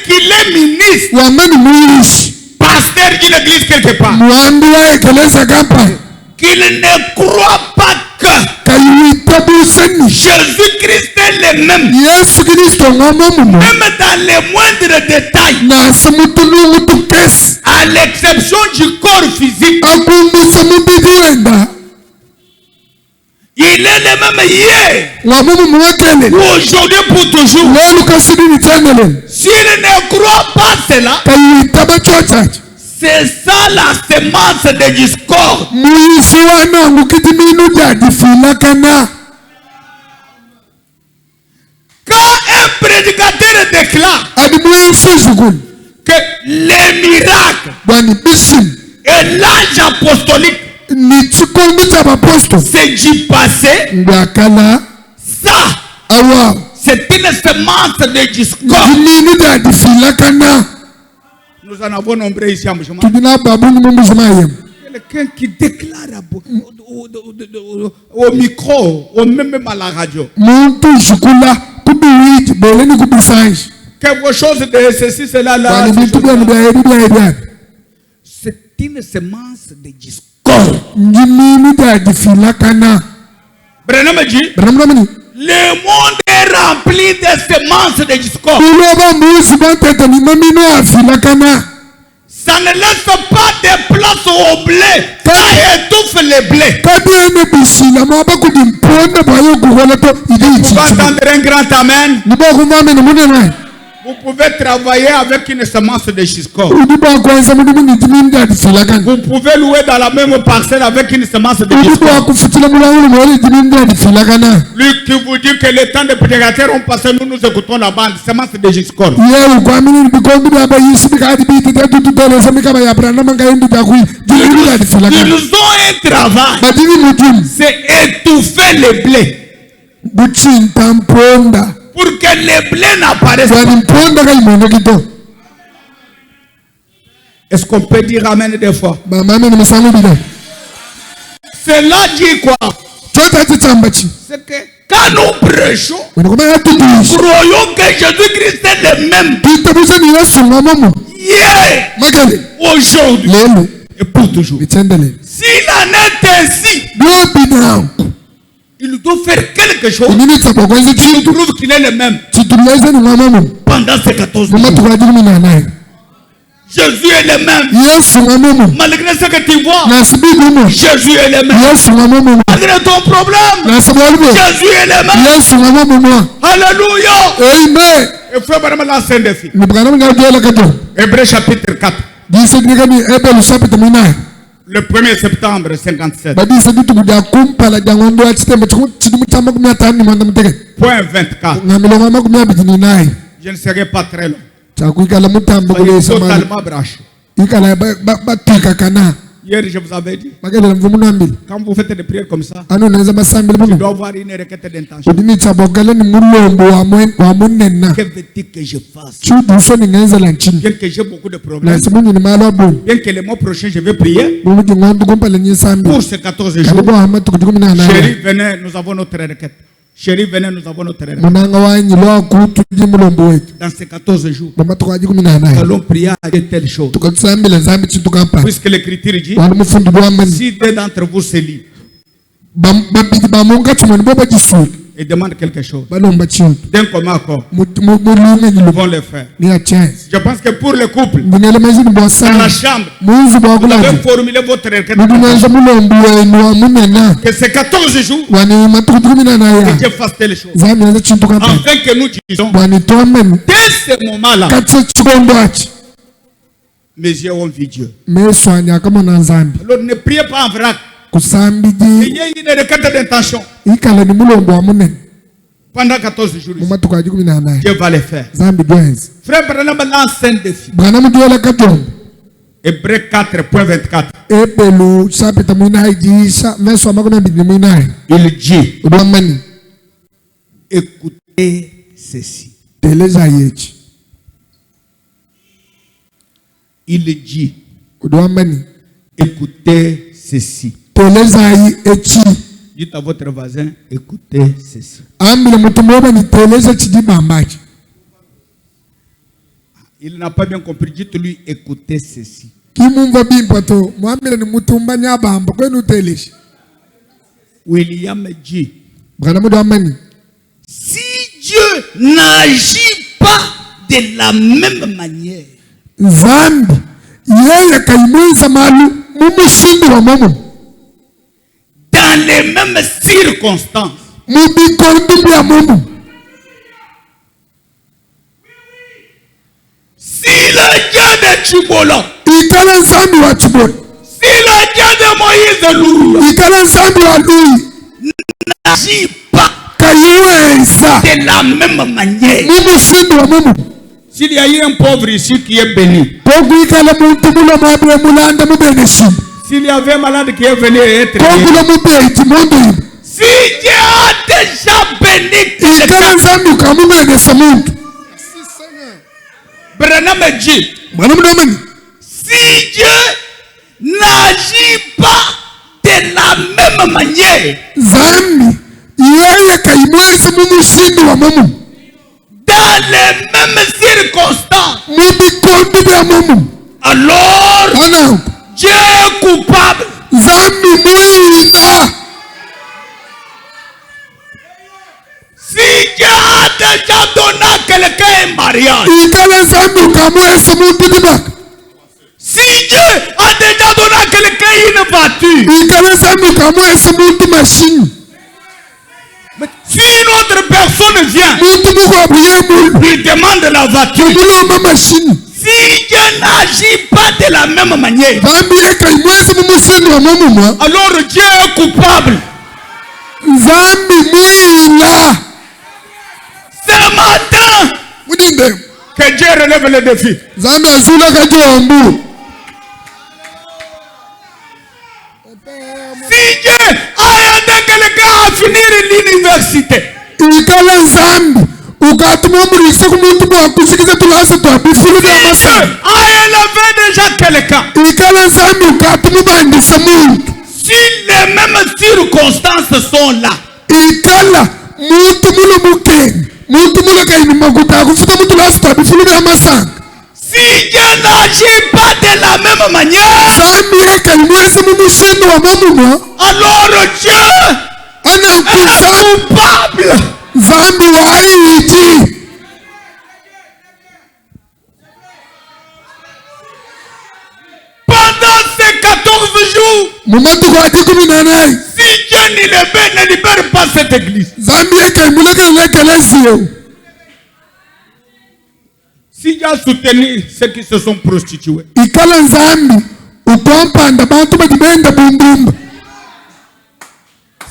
qu'il est ministre, pasteur d'une église quelque part, qu'il ne croit pas que Jésus-Christ est le même, même dans les moindres détails, à l'exception du corps physique. Il est le même hier, aujourd'hui pour toujours. S'il ne croit pas cela, c'est ça la sémence de discours. Quand un prédicateur que les miracles et l'âge apostolique c'est du passé. Ça, c'est une semence de discorde. Nous en avons nombreux ici à Mouchama. Quelqu'un qui déclare au micro, ou même à la radio, quelque chose de ceci, cela, là. C'est une semence de discorde. Branham dit, le monde est rempli de semences de discorde. Ça ne laisse pas de place au blé. Ça étouffe le blé. Vous pouvez entendre un grand amen. Vous pouvez travailler avec une semence de discorde. Vous pouvez louer dans la même parcelle avec une semence de discorde. Lui qui vous dit que les temps de prédicateurs ont passé, nous écoutons la bande, semence de discorde. Ils ont un travail. C'est étouffer le blé. Pour que le blé n'apparaisse pas. Est-ce qu'on peut dire amen des fois? Cela dit quoi? C'est que quand nous prêchons, croyons que Jésus-Christ est le même hier, aujourd'hui et pour toujours. S'il en est ainsi, il doit faire quelque chose qui nous prouve qu'il est le même pendant ces 14 jours. Jésus est le même. Malgré ce que tu vois, Jésus est le même. Malgré ton problème, Jésus est le même. Alléluia. Amen. Il faut vraiment lancer un défi. Hébreux chapitre 4. Le 1er septembre 57. Point 24. Je ne serai pas très long. Totalement branché. Hier, je vous avais dit, quand vous faites des prières comme ça, tu dois avoir une requête d'intention. Que veux-tu que je fasse? Bien que j'ai beaucoup de problèmes, bien que le mois prochain je vais prier pour ces 14 jours. Chérie, venez, nous avons notre requête. Chérie, venez, nous avons notre requête. Dans ces 14 jours, nous allons prier à de telles choses. Puisque l'Écriture dit, si deux d'entre vous se lient et demandent quelque chose, d'un commun accord, ils vont le faire. Je pense que pour le couple, dans la chambre, vous avez formulé votre requête. Que ces 14 jours, que Dieu fasse telle chose. Afin que nous disons, dès ce moment-là, mes yeux ont vu Dieu. Alors ne priez pas en vrac. Il y a une requête d'intention. Pendant 14 jours, Dieu va le faire. Frère Branham lance un défi. Hébreux 4.24. Il dit, écoutez ceci. Il dit, écoutez ceci. Dites à votre voisin, écoutez ceci. Il n'a pas bien compris. Dites-lui, écoutez ceci. William dit, si Dieu n'agit pas de la même manière, dans les mêmes circonstances, si le Dieu de Tchibolo, si le Dieu de Moïse n'agit pas de la même manière, S'il y a eu un pauvre ici qui est béni. S'il y avait un malade qui est venu être béni. Si Dieu a déjà béni quelqu'un. Branham dit, si Dieu n'agit pas de la même manière, dans les mêmes circonstances, alors Dieu est coupable. Si Dieu a déjà donné à quelqu'un un mariage, si Dieu a déjà donné à quelqu'un une voiture, si une autre personne vient, lui demande la voiture, si Dieu n'agit pas de la même manière, alors Dieu est coupable. Ce matin, que Dieu relève le défi. Si Dieu a aidé quelqu'un à finir l'université, si Dieu a élevé déjà quelqu'un, si les mêmes circonstances sont là, si Dieu n'agit pas de la même manière, alors Dieu est coupable. Pendant ces 14 jours, si Dieu ne libère pas cette église, si Dieu a soutenu ceux qui se sont prostitués,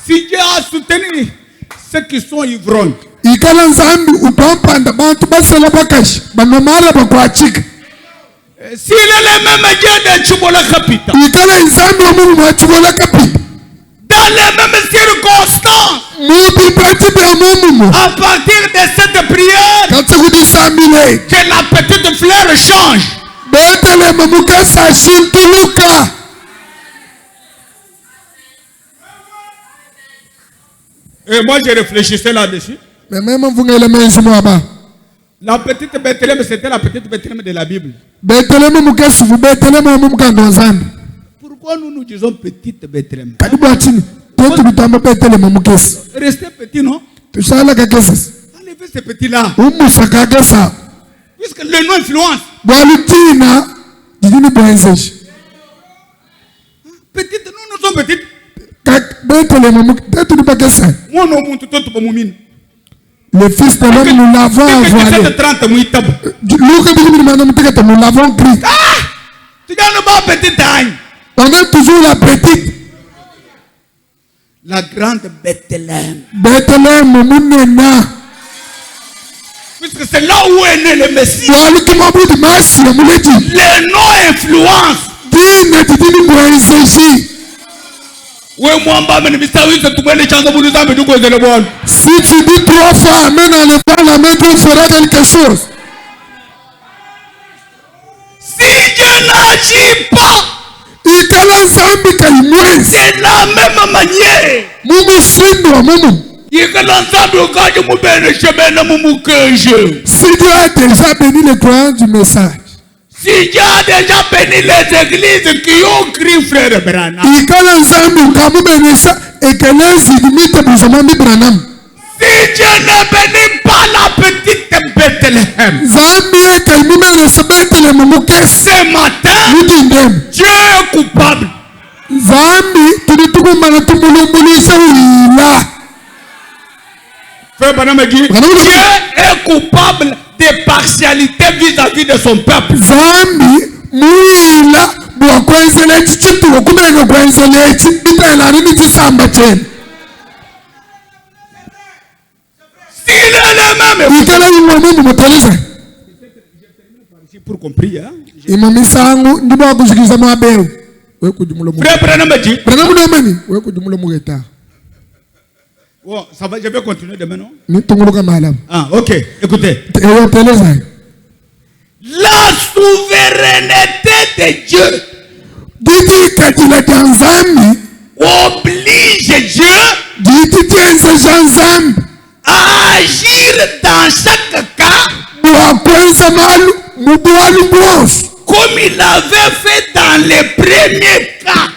si Dieu a soutenu ceux qui sont ivrognes, s'il est le même Dieu de Chubola Kapita, dans les mêmes circonstances, à partir de cette prière, que la petite fleur change. Et moi je réfléchissais là-dessus. La petite Bethléem, c'était la petite Bethléem de la Bible. Pourquoi nous disons petite Bethléem? Restez petit, non? Enlevez ce petit-là. Puisque le nom influence. Petite, nous sommes petites. Le fils de l'homme, nous l'avons envoyé. Nous l'avons pris. On est toujours la petite. La grande Bethléem. Puisque c'est là où est né le Messie. Les noms influencent. Si tu dis 3 fois Amen en levant la main, Dieu fera quelque chose. Si Dieu n'agit pas de la même manière, si Dieu a déjà béni les croyants du message, si Dieu a déjà béni les églises qui ont crié frère Branham, si Dieu ne bénit pas la petite Bethléem, ce matin, Dieu est coupable. Frère Branham dit, Dieu est coupable de partialité vis-à-vis de son peuple. S'il est le même, pour qu'on prie. Hein? Frère Branham dit. Oh, ça va, je vais continuer demain, non? Ah, ok, écoutez. La souveraineté de Dieu oblige Dieu à agir dans chaque cas comme il avait fait dans les premiers cas.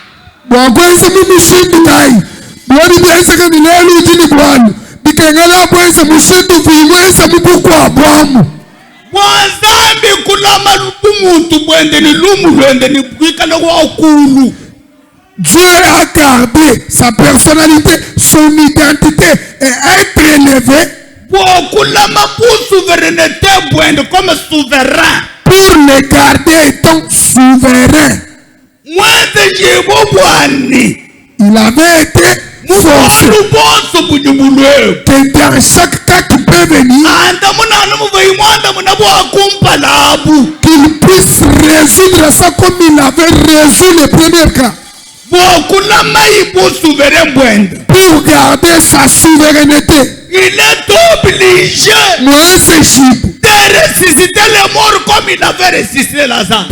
Dieu a gardé sa personnalité, son identité et être élevé comme souverain. Pour le garder étant souverain. Il avait été forcé que dans chaque cas qui peut venir, qu'il puisse résoudre ça comme il avait résolu le premier cas. Pour garder sa souveraineté, il est obligé de ressusciter les morts comme il avait ressuscité Lazare.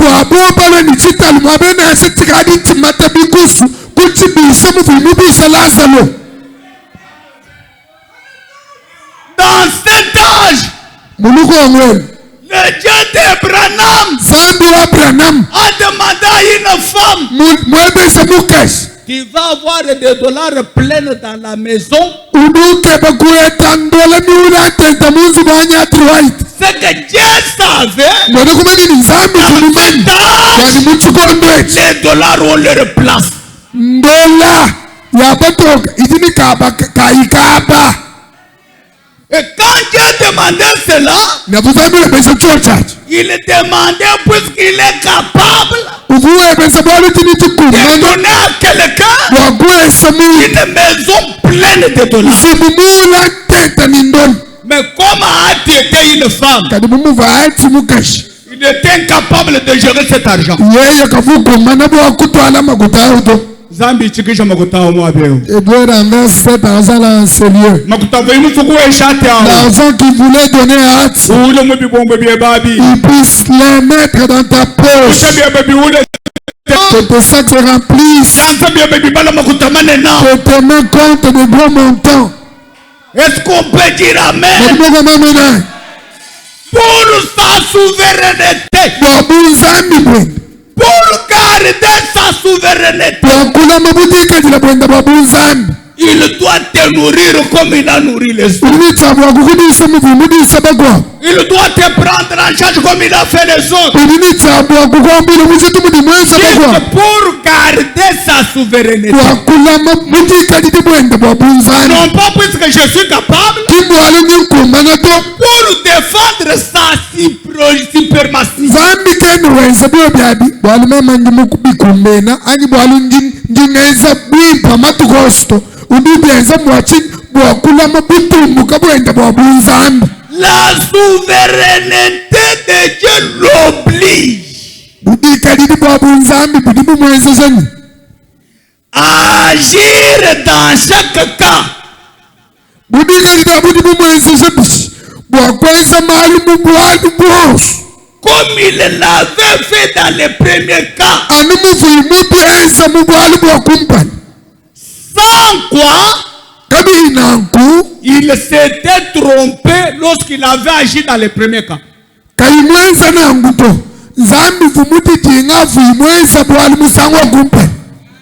Dans cet âge, le Dieu d'Abraham a demandé à une femme: tu vas avoir des dollars pleins dans la maison. C'est que Dieu savait, les dollars ont leur place. Et quand Dieu demandait cela, il demandait, puisqu'il est capable de donner à quelqu'un une maison pleine de dollars. Mais comme a été une femme, il était incapable de gérer cet argent. Zambi chikisha makuta omwabeo. Et Dieu renverse cet argent là en ce lieu. L'argent qu'il voulait donner à Hatsi, il puisse les mettre dans ta poche. Que tes sacs se remplissent. Que tes mains comptent de gros montants. Est-ce qu'on peut dire amen? Pour sa souveraineté. Pour garder sa souveraineté, il doit te nourrir comme il a nourri les autres. Il doit te prendre en charge comme il a fait les autres. Pour garder sa souveraineté. Non pas puisque je suis capable. Pour défendre sa suprématie. La souveraineté de Dieu l'oblige à agir dans chaque cas comme il l'avait fait dans les premiers cas. Sans quoi il s'était trompé lorsqu'il avait agi dans les premiers cas.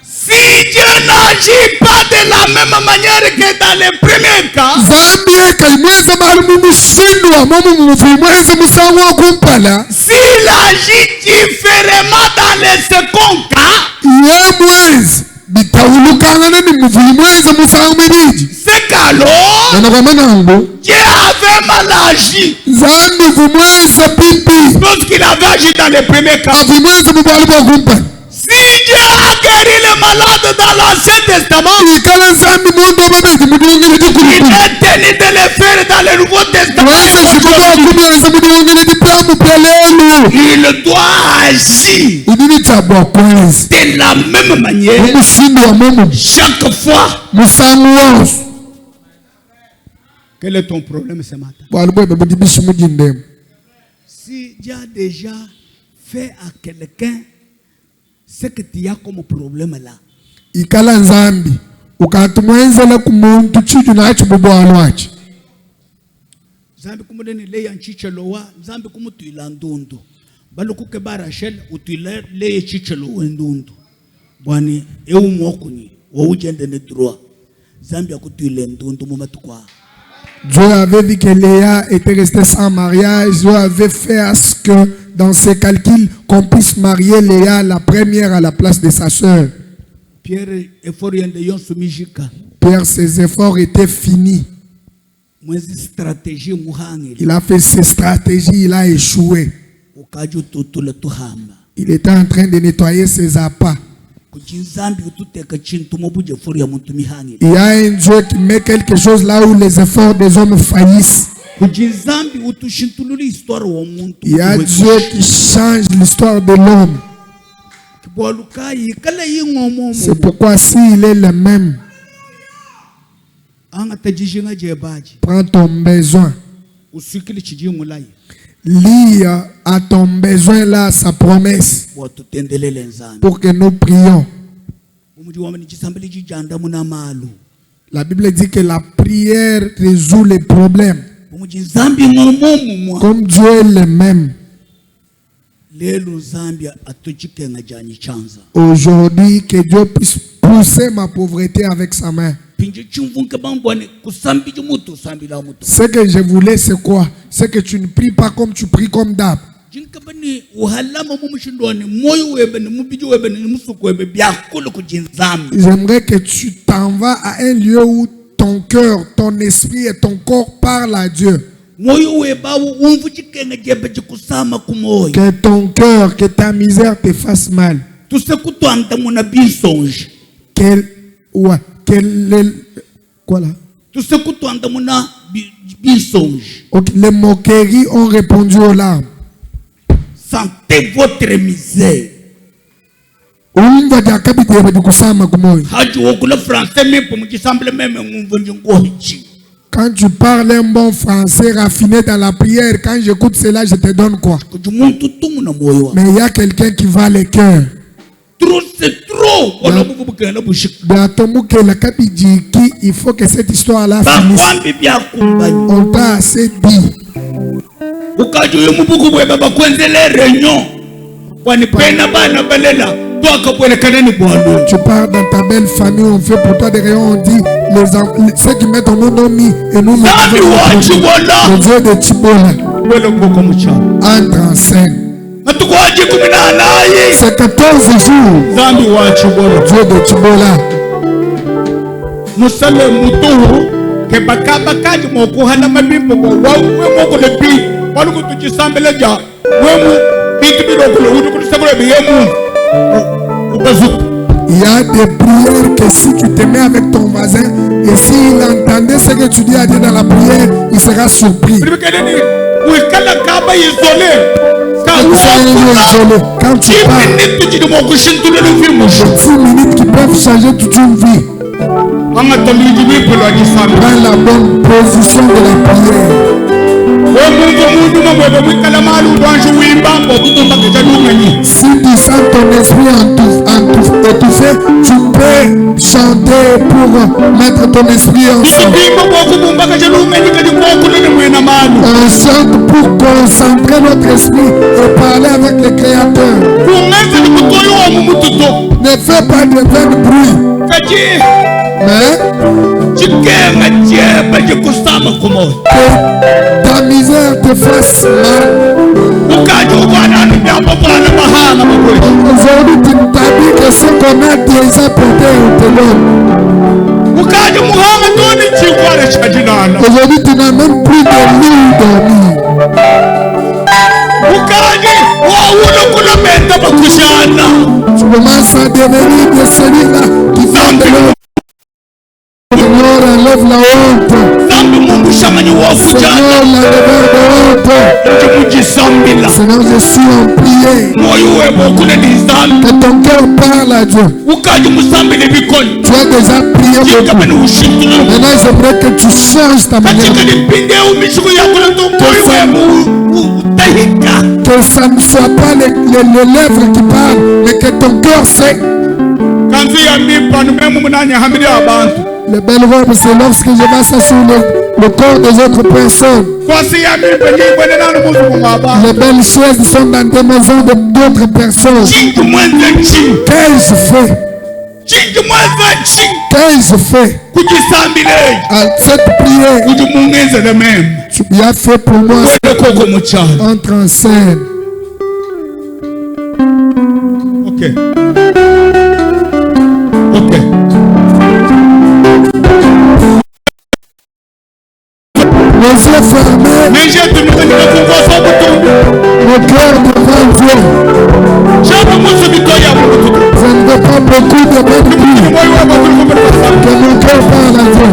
Si Dieu n'agit pas de la même manière que dans les premiers cas, s'il agit différemment dans les seconds cas, c'est qu'alors Dieu avait mal agi lorsqu'il avait agi dans les premiers cas. Si Dieu a guéri les malades dans l'Ancien Testament. Il est tenu de les faire dans le Nouveau Testament. Il doit agir de la même manière chaque fois. Quel est ton problème ce matin? Si Dieu a déjà fait à quelqu'un ce que tu as comme problème là, Zambi kumudeni le yanchichelo wa Zambi kumutwila ndundu balukuke barashel utwile le chichelo wendundu bwani eumokuni wo ujende ne droit Zambi akutwile ndundu mumatukwa. Dieu avait dit que Léa était restée sans mariage. Dieu avait fait à ce que dans ses calculs qu'on puisse marier Léa la première à la place de sa sœur. Pierre, ses efforts étaient finis. Il a fait ses stratégies, il a échoué. Il était en train de nettoyer ses appâts. Il y a un Dieu qui met quelque chose là où les efforts des hommes faillissent. Il y a Dieu qui change l'histoire de l'homme. C'est pourquoi s'il est le même, prends ton besoin. Lis à ton besoin là sa promesse pour que nous prions. La Bible dit que la prière résout les problèmes. Comme Dieu est le même. Aujourd'hui, que Dieu puisse pousser ma pauvreté avec sa main. Ce que je voulais, c'est quoi? C'est que tu ne pries pas comme tu pries comme d'hab. J'aimerais que tu t'en vas à un lieu où ton cœur, ton esprit et ton corps parlent à Dieu. Que ton cœur, que ta misère te fasse mal. Quoi là? Les moqueries ont répondu aux larmes. Sentez votre misère. Quand tu parles un bon français raffiné dans la prière, quand j'écoute cela, je te donne quoi? Mais il y a quelqu'un qui va le cœur. C'est trop. Il faut que cette histoire-là finisse. On t'a assez dit. Tu pars dans ta belle famille, on fait pour toi des réunions, on dit ceux qui mettent ton nom ont mis et nous le Dieu de Tibola entre en scène. C'est 14 jours. Dieu de Tibola. Il y a des prières que si tu te mets avec ton voisin et s'il entendait ce que tu dis à Dieu dans la prière, il sera surpris. Quand tu parles, 10 minutes qui peuvent changer toute une vie. Prends la bonne position de la prière. Si tu sens ton esprit étouffé, tu peux chanter pour mettre ton esprit en chant. On chante pour concentrer notre esprit et parler avec le Créateur. Ne fais pas de bruit. Mais que ta misère te fasse mal. Aujourd'hui, tu t'as dit que ce qu'on a déjà porté, on te donne. Aujourd'hui, tu n'as même plus de lit dormir. Tu commence à devenir de celui-là qui fait de l'or. Seigneur, enlève la honte. Seigneur, l'enlèveur de honte. Seigneur, je suis amplié. Que ton cœur parle à Dieu. Tu as déjà prié beaucoup. Maintenant, j'aimerais que tu changes ta manière. Que ça ne soit pas les lèvres qui parlent, mais que ton cœur sait. Les belles robes, c'est lorsque je vais sur le corps des autres personnes. Les belles chaises sont dans des maisons d'autres personnes. Qu'ai-je fait? Qu'ai-je fait? À cette prière, tu as fait pour moi. Entre en scène. Ok. Les yeux fermés, le cœur devant Dieu. Je ne veux pas beaucoup de bonnes prières. Que mon cœur parle à Dieu.